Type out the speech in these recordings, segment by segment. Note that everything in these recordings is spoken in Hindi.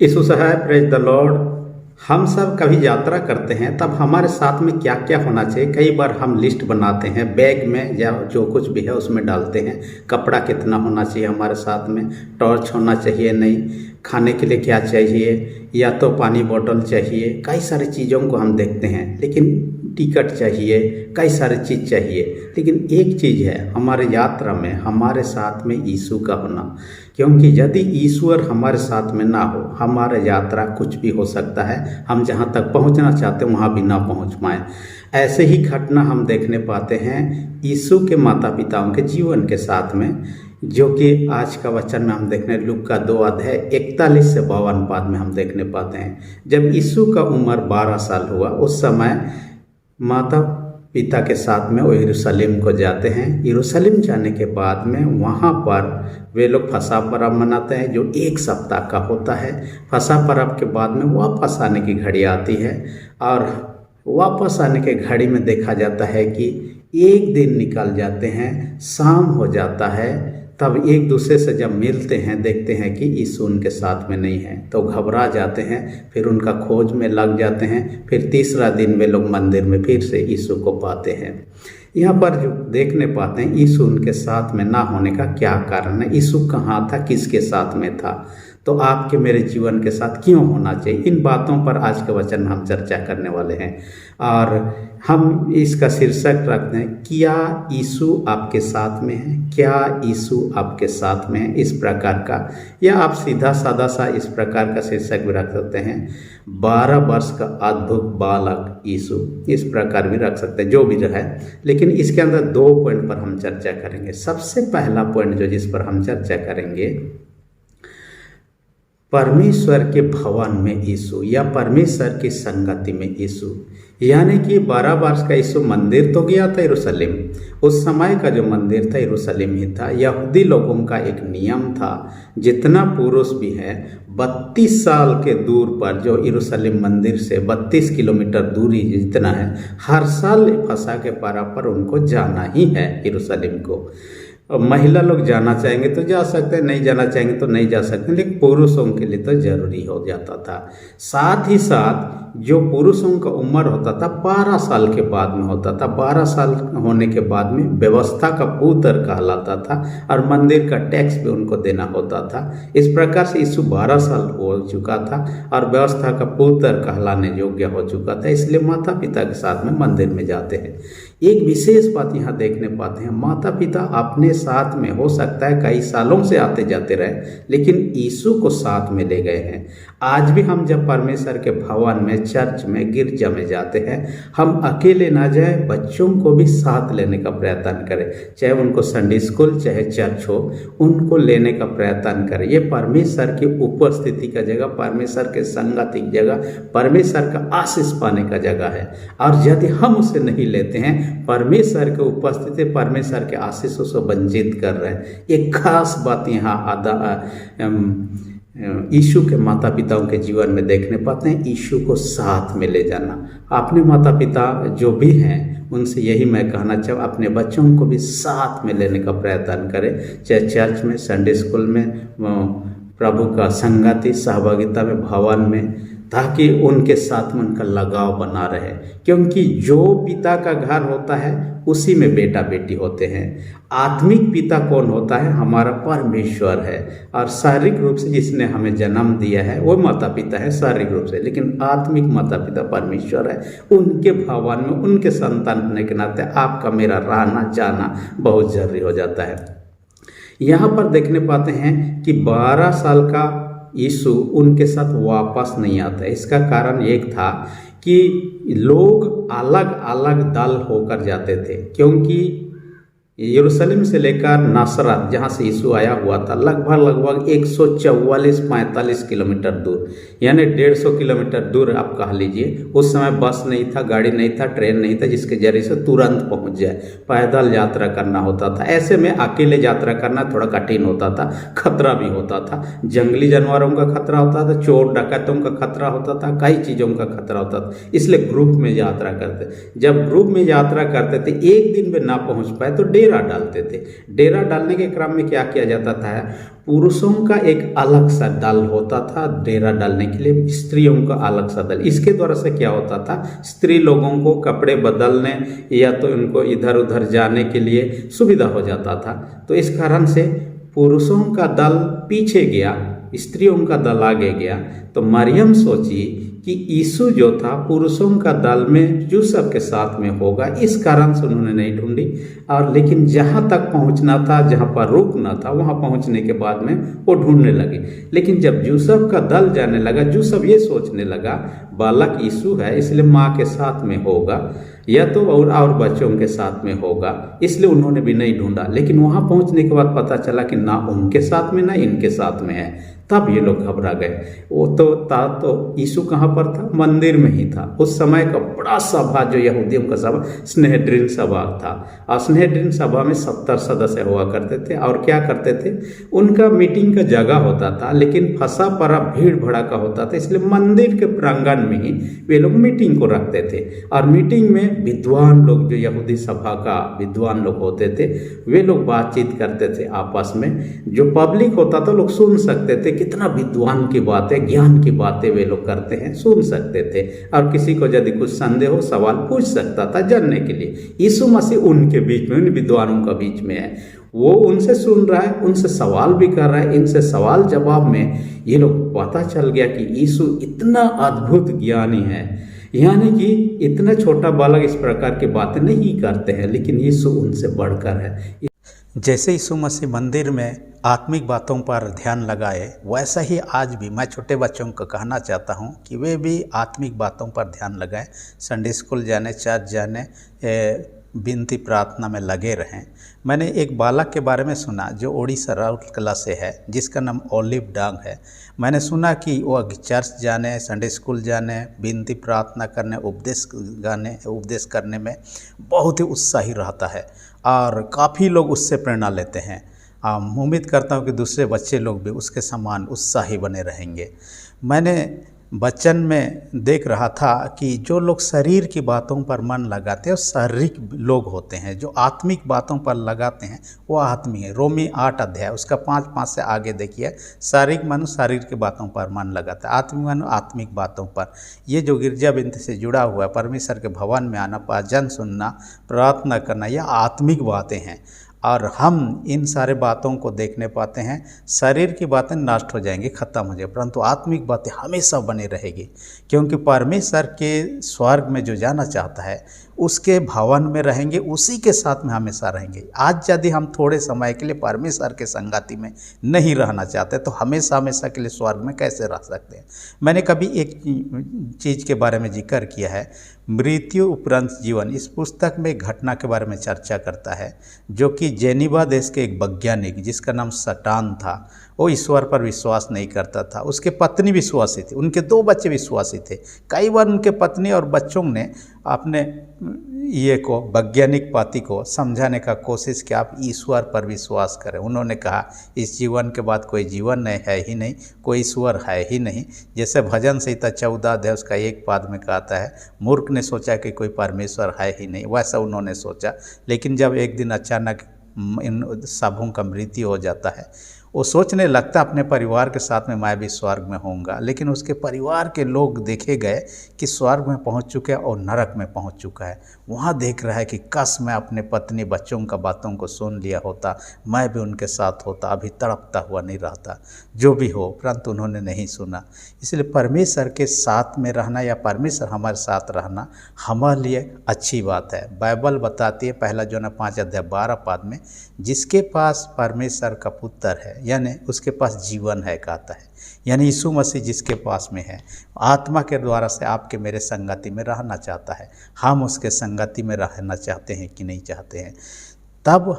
यीशु है, प्रेज द लॉर्ड। हम सब कभी यात्रा करते हैं तब हमारे साथ में क्या क्या होना चाहिए। कई बार हम लिस्ट बनाते हैं, बैग में या जो कुछ भी है उसमें डालते हैं। कपड़ा कितना होना चाहिए हमारे साथ में, टॉर्च होना चाहिए नहीं, खाने के लिए क्या चाहिए, या तो पानी बोतल चाहिए। कई सारी चीज़ों को हम देखते हैं, लेकिन टिकट चाहिए, कई सारी चीज़ चाहिए। लेकिन एक चीज़ है हमारे यात्रा में, हमारे साथ में यीशु का होना। क्योंकि यदि ईश्वर हमारे साथ में ना हो, हमारा यात्रा कुछ भी हो सकता है, हम जहाँ तक पहुँचना चाहते हैं वहाँ भी ना पहुँच पाएँ। ऐसे ही घटना हम देखने पाते हैं यीशु के माता पिताओं के जीवन के साथ में, जो कि आज का वचन में हम देखने लूका का 2 अध्याय 41 से 52 पद में हम देखने पाते हैं। जब यीशु का उम्र 12 साल हुआ, उस समय माता पिता के साथ में वो यरूशलेम को जाते हैं। यरूशलेम जाने के बाद में वहाँ पर वे लोग फसह पर्व मनाते हैं, जो 1 सप्ताह का होता है। फसह पर्व के बाद में वापस आने की घड़ी आती है, और वापस आने के घड़ी में देखा जाता है कि एक दिन निकल जाते हैं, शाम हो जाता है। तब एक दूसरे से जब मिलते हैं, देखते हैं कि यीशु उनके साथ में नहीं है, तो घबरा जाते हैं। फिर उनका खोज में लग जाते हैं। फिर तीसरा दिन वे लोग मंदिर में फिर से यीशु को पाते हैं। यहाँ पर जो देखने पाते हैं यीशु उनके साथ में ना होने का क्या कारण है, यीशु कहाँ था, किसके साथ में था, तो आपके मेरे जीवन के साथ क्यों होना चाहिए। इन बातों पर आज के वचन में हम चर्चा करने वाले हैं, और हम इसका शीर्षक रखते हैं, क्या यीशु आपके साथ में है, क्या यीशु आपके साथ में है, इस प्रकार का। या आप सीधा सादा सा इस प्रकार का शीर्षक भी रख सकते हैं, 12 वर्ष का अद्भुत बालक यीशु, इस प्रकार भी रख सकते हैं, जो भी रहे। लेकिन इसके अंदर 2 पॉइंट पर हम चर्चा करेंगे। सबसे पहला पॉइंट जो जिस पर हम चर्चा करेंगे, परमेश्वर के भवन में यीशु, या परमेश्वर की संगति में यीशु। यानी कि 12 वर्ष का यीशु मंदिर तो गया था यरूशलेम। उस समय का जो मंदिर था यरूशलेम ही था। यहूदी लोगों का एक नियम था, जितना पुरुष भी है 32 साल के दूर पर, जो यरूशलेम मंदिर से 32 किलोमीटर दूरी जितना है, हर साल फसह के पर्व पर उनको जाना ही है यरूशलेम को। महिला लोग जाना चाहेंगे तो जा सकते हैं, नहीं जाना चाहेंगे तो नहीं जा सकते, लेकिन पुरुषों के लिए तो जरूरी हो जाता था। साथ ही साथ जो पुरुषों का उम्र होता था 12 साल के बाद में होता था। 12 साल होने के बाद में व्यवस्था का पुत्र कहलाता था, और मंदिर का टैक्स भी उनको देना होता था। इस प्रकार से यीशु 12 साल हो चुका था और व्यवस्था का पुत्र कहलाने योग्य हो चुका था, इसलिए माता पिता के साथ में मंदिर में जाते हैं। एक विशेष बात यहाँ देखने पाते हैं, माता पिता अपने साथ में हो सकता है कई सालों से आते जाते रहे, लेकिन यीशु को साथ में ले गए हैं। आज भी हम जब परमेश्वर के भवन में, चर्च में, गिरजा में जाते हैं, हम अकेले ना जाए, बच्चों को भी साथ लेने का प्रयत्न करें। चाहे उनको संडे स्कूल चाहे चर्च हो, उनको लेने का प्रयत्न करें। ये परमेश्वर की उपस्थिति का जगह, परमेश्वर के संगति की जगह, परमेश्वर का आशीष पाने का जगह है। और यदि हम उसे नहीं लेते हैं, परमेश्वर के उपस्थिति, परमेश्वर के आशीषों से वंचित कर रहे हैं। एक खास बात यहाँ यीशु के माता पिताओं के जीवन में देखने पाते हैं, यीशु को साथ में ले जाना। अपने माता पिता जो भी हैं उनसे यही मैं कहना चाहूँ, अपने बच्चों को भी साथ में लेने का प्रयत्न करें, चाहे चर्च में, संडे स्कूल में, प्रभु का संगति, सहभागिता में, भवन में, ताकि उनके साथ में उनका लगाव बना रहे। क्योंकि जो पिता का घर होता है उसी में बेटा बेटी होते हैं। आत्मिक पिता कौन होता है? हमारा परमेश्वर है। और शारीरिक रूप से जिसने हमें जन्म दिया है वो माता पिता है शारीरिक रूप से, लेकिन आत्मिक माता पिता परमेश्वर है। उनके भवन में, उनके संतान होने के नाते आपका मेरा रहना जाना बहुत जरूरी हो जाता है। यहाँ पर देखने पाते हैं कि 12 साल का यीशु उनके साथ वापस नहीं आता। इसका कारण एक था कि लोग अलग अलग दल होकर जाते थे, क्योंकि यरूशलेम से लेकर नासरत जहाँ से यीशु आया हुआ था लगभग 144-45 किलोमीटर दूर, यानी 150 किलोमीटर दूर आप कह लीजिए। उस समय बस नहीं था, गाड़ी नहीं था, ट्रेन नहीं था जिसके जरिए से तुरंत पहुँच जाए। पैदल यात्रा करना होता था। ऐसे में अकेले यात्रा करना थोड़ा कठिन होता था, खतरा भी होता था। जंगली जानवरों का खतरा होता था, चोर डकैतों का खतरा होता था, कई चीज़ों का खतरा होता था। इसलिए ग्रुप में यात्रा करते। जब ग्रुप में यात्रा करते थे, एक दिन में ना पहुँच पाए तो डेरा डेरा डालते थे। डेरा डालने के क्रम में क्या किया जाता था, पुरुषों का एक अलग सा दल होता था डेरा डालने के लिए, स्त्रियों का अलग सा दल। इसके द्वारा से क्या होता था, स्त्री लोगों को कपड़े बदलने या तो उनको इधर उधर जाने के लिए सुविधा हो जाता था। तो इस कारण से पुरुषों का दल पीछे गया, स्त्रियों का दल आगे गया। तो मरियम सोची कि यीशु जो था पुरुषों का दल में यूसुफ के साथ में होगा, इस कारण से उन्होंने नहीं ढूंढी। और लेकिन जहाँ तक पहुँचना था, जहाँ पर रुकना था, वहाँ पहुँचने के बाद में वो ढूंढने लगे। लेकिन जब यूसुफ का दल जाने लगा, यूसुफ ये सोचने लगा बालक यीशु है इसलिए माँ के साथ में होगा या तो और बच्चों के साथ में होगा, इसलिए उन्होंने भी नहीं ढूंढा। लेकिन वहाँ पहुँचने के बाद पता चला कि ना उनके साथ में ना इनके साथ में है। तब ये लोग घबरा गए। वो तो यीशु कहाँ पर था, मंदिर में ही था। उस समय का बड़ा सभा जो यहूदियों का सभा स्नेहड्रीन सभा था, और स्नेहड्रीन सभा में 70 सदस्य हुआ करते थे। और क्या करते थे, उनका मीटिंग का जगह होता था, लेकिन फंसा पड़ा भीड़ भड़ाका होता था, इसलिए मंदिर के प्रांगण में ही वे लोग मीटिंग को रखते थे। और मीटिंग में विद्वान लोग, जो यहूदी सभा का विद्वान लोग होते थे, वे लोग बातचीत करते थे आपस में। जो पब्लिक होता था लोग सुन सकते थे, कितना विद्वान की बातें, ज्ञान की बातें वे लोग करते हैं, सुन सकते थे। और किसी को यदि कुछ संदेह हो सवाल पूछ सकता था जानने के लिए। यीशु मसीह उनके बीच में, उन विद्वानों का बीच में है। वो उनसे सुन रहा है, उनसे सवाल भी कर रहा है। इनसे सवाल जवाब में ये लोग पता चल गया कि यीशु इतना अद्भुत ज्ञानी है, यानी कि इतना छोटा बालक इस प्रकार की बातें नहीं करते हैं, लेकिन यीशु उनसे बढ़कर है। जैसे यीशु मसीह मंदिर में आत्मिक बातों पर ध्यान लगाए, वैसा ही आज भी मैं छोटे बच्चों को कहना चाहता हूँ कि वे भी आत्मिक बातों पर ध्यान लगाएं, संडे स्कूल जाने, चर्च जाने, विनती प्रार्थना में लगे रहें। मैंने एक बालक के बारे में सुना जो ओडिशा राउरकेला से है, जिसका नाम ओलिव डांग है। मैंने सुना कि वह चर्च जाने, संडे स्कूल जाने, विनती प्रार्थना करने, उपदेश करने में बहुत ही उत्साही रहता है और काफ़ी लोग उससे प्रेरणा लेते हैं। उम्मीद करता हूँ कि दूसरे बच्चे लोग भी उसके समान उत्साही बने रहेंगे। मैंने बचपन में देख रहा था कि जो लोग शरीर की बातों पर मन लगाते हैं वो शारीरिक लोग होते हैं, जो आत्मिक बातों पर लगाते हैं वो आत्मिक है। रोमी 8 अध्याय उसका 5 से आगे देखिए, शारीरिक मनुष्य शारीर की बातों पर मन लगाता है, आत्मिक मनुष्य आत्मिक बातों पर। ये जो गिरजा बिनती से जुड़ा हुआ है, परमेश्वर के भवन में आना, भजन सुनना, प्रार्थना करना, यह आत्मिक बातें हैं। और हम इन सारे बातों को देखने पाते हैं। शरीर की बातें नष्ट हो जाएंगी, ख़त्म हो जाएगी, परंतु आत्मिक बातें हमेशा बनी रहेगी, क्योंकि परमेश्वर के स्वर्ग में जो जाना चाहता है उसके भवन में रहेंगे, उसी के साथ में हमेशा रहेंगे। आज यदि हम थोड़े समय के लिए परमेश्वर के संगति में नहीं रहना चाहते तो हमेशा हमेशा के लिए स्वर्ग में कैसे रह सकते हैं। मैंने कभी एक चीज़ के बारे में जिक्र किया है, मृत्यु उपरांत जीवन। इस पुस्तक में एक घटना के बारे में चर्चा करता है, जो कि जेनीवा देश के एक वैज्ञानिक जिसका नाम सटान था, वो ईश्वर पर विश्वास नहीं करता था। उसके पत्नी विश्वासी थी, उनके 2 बच्चे विश्वासी थे। कई बार उनके पत्नी और बच्चों ने अपने ये को वैज्ञानिक पाति को समझाने का कोशिश कि आप ईश्वर पर विश्वास करें। उन्होंने कहा इस जीवन के बाद कोई जीवन नहीं है ही नहीं, कोई ईश्वर है ही नहीं। जैसे भजन संहिता 14 अध्याय उसका 1 पाद में कहता है, मूर्ख ने सोचा कि कोई परमेश्वर है ही नहीं, वैसा उन्होंने सोचा। लेकिन जब एक दिन अचानक इन सबों का मृत्यु हो जाता है, वो सोचने लगता अपने परिवार के साथ में मैं भी स्वर्ग में होऊंगा। लेकिन उसके परिवार के लोग देखे गए कि स्वर्ग में पहुंच चुके हैं और नरक में पहुंच चुका है। वहाँ देख रहा है कि काश मैं अपने पत्नी बच्चों का बातों को सुन लिया होता, मैं भी उनके साथ होता, अभी तड़पता हुआ नहीं रहता। जो भी हो, परंतु उन्होंने नहीं सुना। इसलिए परमेश्वर के साथ में रहना या परमेश्वर हमारे साथ रहना हमारे लिए अच्छी बात है। बाइबल बताती है 1 यूहन्ना 5 अध्याय 12 पद में, जिसके पास परमेश्वर का पुत्र है यानी उसके पास जीवन है कहता है। यानी यीशु मसीह जिसके पास में है, आत्मा के द्वारा से आपके मेरे संगति में रहना चाहता है। हम उसके संगति में रहना चाहते हैं कि नहीं चाहते हैं। तब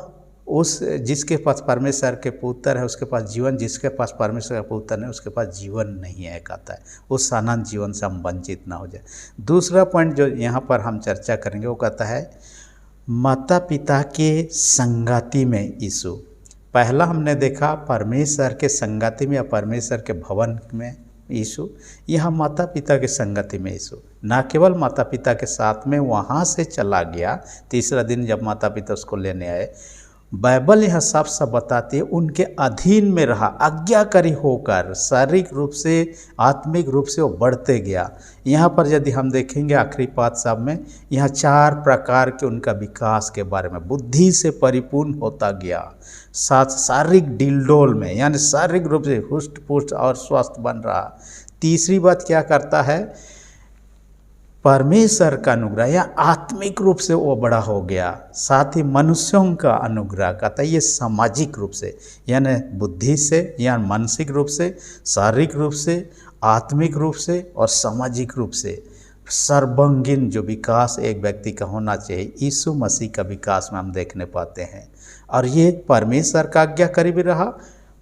उस जिसके पास परमेश्वर के पुत्र है उसके पास जीवन, जिसके पास परमेश्वर का पुत्र है उसके पास जीवन नहीं है कहता है। उस अनंत जीवन से हम वंचित ना हो जाए। दूसरा पॉइंट जो यहाँ पर हम चर्चा करेंगे वो कहता है माता पिता के संगति में यीशु। पहला हमने देखा परमेश्वर के संगति में या परमेश्वर के भवन में यीशु, यहाँ माता पिता के संगति में यीशु। ना केवल माता पिता के साथ में वहाँ से चला गया, तीसरा दिन जब माता पिता उसको लेने आए, बाइबल यह साफ साफ बताती है उनके अधीन में रहा, आज्ञाकारी होकर शारीरिक रूप से आत्मिक रूप से वो बढ़ते गया। यहाँ पर यदि हम देखेंगे आखिरी पाठ साहब में, यहाँ 4 प्रकार के उनका विकास के बारे में, बुद्धि से परिपूर्ण होता गया, साथ शारीरिक डिलडोल में यानी शारीरिक रूप से हुष्ट पुष्ट और स्वस्थ बन रहा। तीसरी बात क्या करता है, परमेश्वर का अनुग्रह या आत्मिक रूप से वो बड़ा हो गया, साथ ही मनुष्यों का अनुग्रह कहता है ये सामाजिक रूप से यानी बुद्धि से या मानसिक रूप से, शारीरिक रूप से, आत्मिक रूप से और सामाजिक रूप से सर्वांगीण जो विकास एक व्यक्ति का होना चाहिए यीशु मसीह का विकास में हम देखने पाते हैं। और ये परमेश्वर का आज्ञाकारी भी रहा,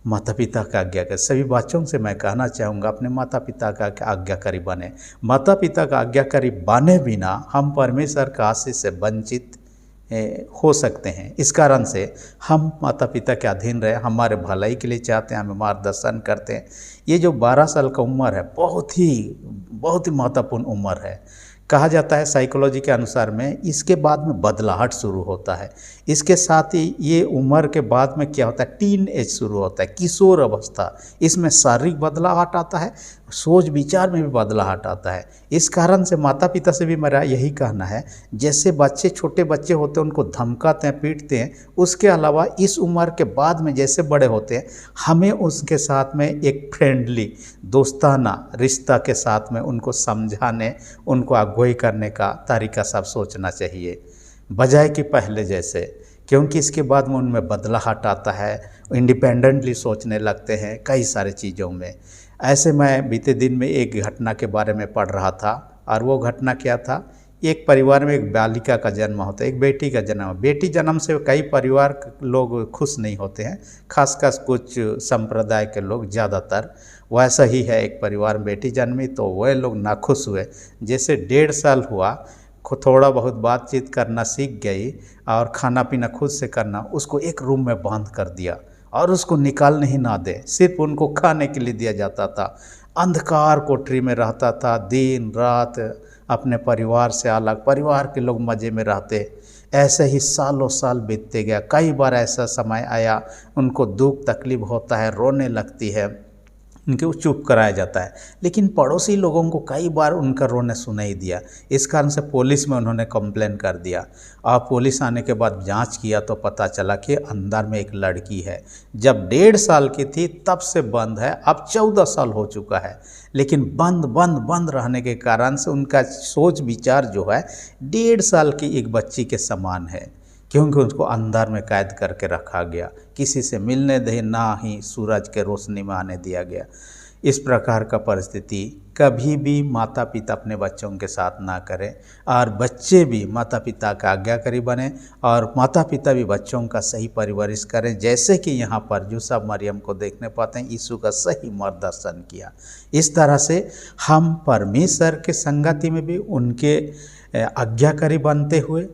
माता पिता का आज्ञाकारी। सभी बच्चों से मैं कहना चाहूँगा अपने माता पिता का आज्ञाकारी बने। माता पिता का आज्ञाकारी बने बिना हम परमेश्वर का आशीष से वंचित हो सकते हैं। इस कारण से हम माता पिता के अधीन रहे, हमारे भलाई के लिए चाहते हैं, हमें मार्गदर्शन करते हैं। ये जो 12 साल का उम्र है बहुत ही महत्वपूर्ण उम्र है। कहा जाता है साइकोलॉजी के अनुसार में इसके बाद में बदलाहट शुरू होता है। इसके साथ ही ये उम्र के बाद में क्या होता है, टीन एज शुरू होता है, किशोर अवस्था। इसमें शारीरिक बदलाहट आता है, सोच विचार में भी बदलाहट आता है। इस कारण से माता पिता से भी मेरा यही कहना है, जैसे बच्चे छोटे बच्चे होते हैं उनको धमकाते हैं, पीटते हैं, उसके अलावा इस उम्र के बाद में जैसे बड़े होते हैं हमें उसके साथ में एक फ्रेंडली दोस्ताना रिश्ता के साथ में उनको समझाने, उनको अगुवाई करने का तरीका सब सोचना चाहिए, बजाय कि पहले जैसे। क्योंकि इसके बाद में उनमें बदलाहट आता है, इंडिपेंडेंटली सोचने लगते हैं कई सारी चीज़ों में। ऐसे मैं बीते दिन में एक घटना के बारे में पढ़ रहा था, और वो घटना क्या था, एक परिवार में एक बालिका का जन्म होता है, एक बेटी का जन्म। बेटी जन्म से कई परिवार लोग खुश नहीं होते हैं, खासकर कुछ संप्रदाय के लोग ज़्यादातर। वैसा ही है, एक परिवार में बेटी जन्मी तो वह लोग नाखुश हुए। जैसे 1.5 साल हुआ, थोड़ा बहुत बातचीत करना सीख गई और खाना पीना खुद से करना, उसको एक रूम में बंद कर दिया और उसको निकालने ही ना दे, सिर्फ उनको खाने के लिए दिया जाता था। अंधकार कोठरी में रहता था, दिन रात अपने परिवार से अलग, परिवार के लोग मज़े में रहते। ऐसे ही सालों साल बीतते गया। कई बार ऐसा समय आया उनको दुख तकलीफ होता है, रोने लगती है, उनको चुप कराया जाता है, लेकिन पड़ोसी लोगों को कई बार उनका रोने सुनाई दिया। इस कारण से पुलिस में उन्होंने कंप्लेन कर दिया, और पुलिस आने के बाद जांच किया तो पता चला कि अंदर में एक लड़की है। जब 1.5 साल की थी तब से बंद है, अब 14 साल हो चुका है, लेकिन बंद रहने के कारण से उनका सोच विचार जो है 1.5 साल की एक बच्ची के समान है, क्योंकि उसको अंदर में कैद करके रखा गया, किसी से मिलने दे ना ही सूरज के रोशनी में आने दिया गया। इस प्रकार का परिस्थिति कभी भी माता पिता अपने बच्चों के साथ ना करें, और बच्चे भी माता पिता का आज्ञाकारी बने, और माता पिता भी बच्चों का सही परवरिश करें। जैसे कि यहाँ पर यूसुफ मरियम को देखने पाते हैं, यीशु का सही मार्गदर्शन किया। इस तरह से हम परमेश्वर के संगति में भी उनके आज्ञाकारी बनते हुए,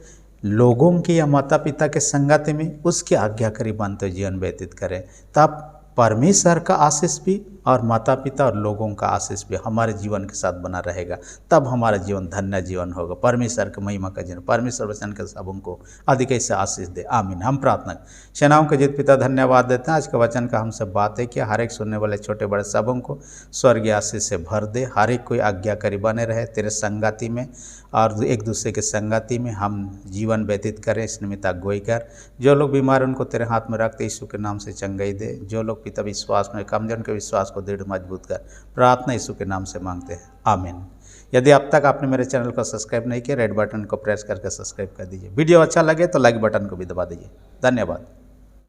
लोगों की या माता पिता के संगति में उसके आज्ञाकारी बनते जीवन व्यतीत करें, तब परमेश्वर का आशीष भी और माता पिता और लोगों का आशीष भी हमारे जीवन के साथ बना रहेगा। तब हमारा जीवन धन्य जीवन होगा, परमेश्वर की महिमा का जीवन। परमेश्वर वचन के सबों को अधिक से आशीष दे, आमीन। हम प्रार्थना, सेनाओं के जीत पिता धन्यवाद देते हैं। आज के वचन का हमसे बात है कि हर एक सुनने वाले छोटे बड़े सबों को स्वर्गीय आशीष से भर दे। हर एक कोई आज्ञाकारी बने रहे तेरे संगति में, और एक दूसरे के संगति में हम जीवन व्यतीत करें। इस निमित्त अगुवाई कर। जो लोग बीमार उनको तेरे हाथ में रखते यीशु के नाम से चंगाई दे। जो लोग पिता विश्वास में कमजोर के विश्वास को दृढ़ मजबूत कर। प्रार्थना यीशु के नाम से मांगते हैं, आमीन। यदि अब तक आपने मेरे चैनल को सब्सक्राइब नहीं किया, रेड बटन को प्रेस करके सब्सक्राइब कर दीजिए। वीडियो अच्छा लगे तो लाइक बटन को भी दबा दीजिए। धन्यवाद।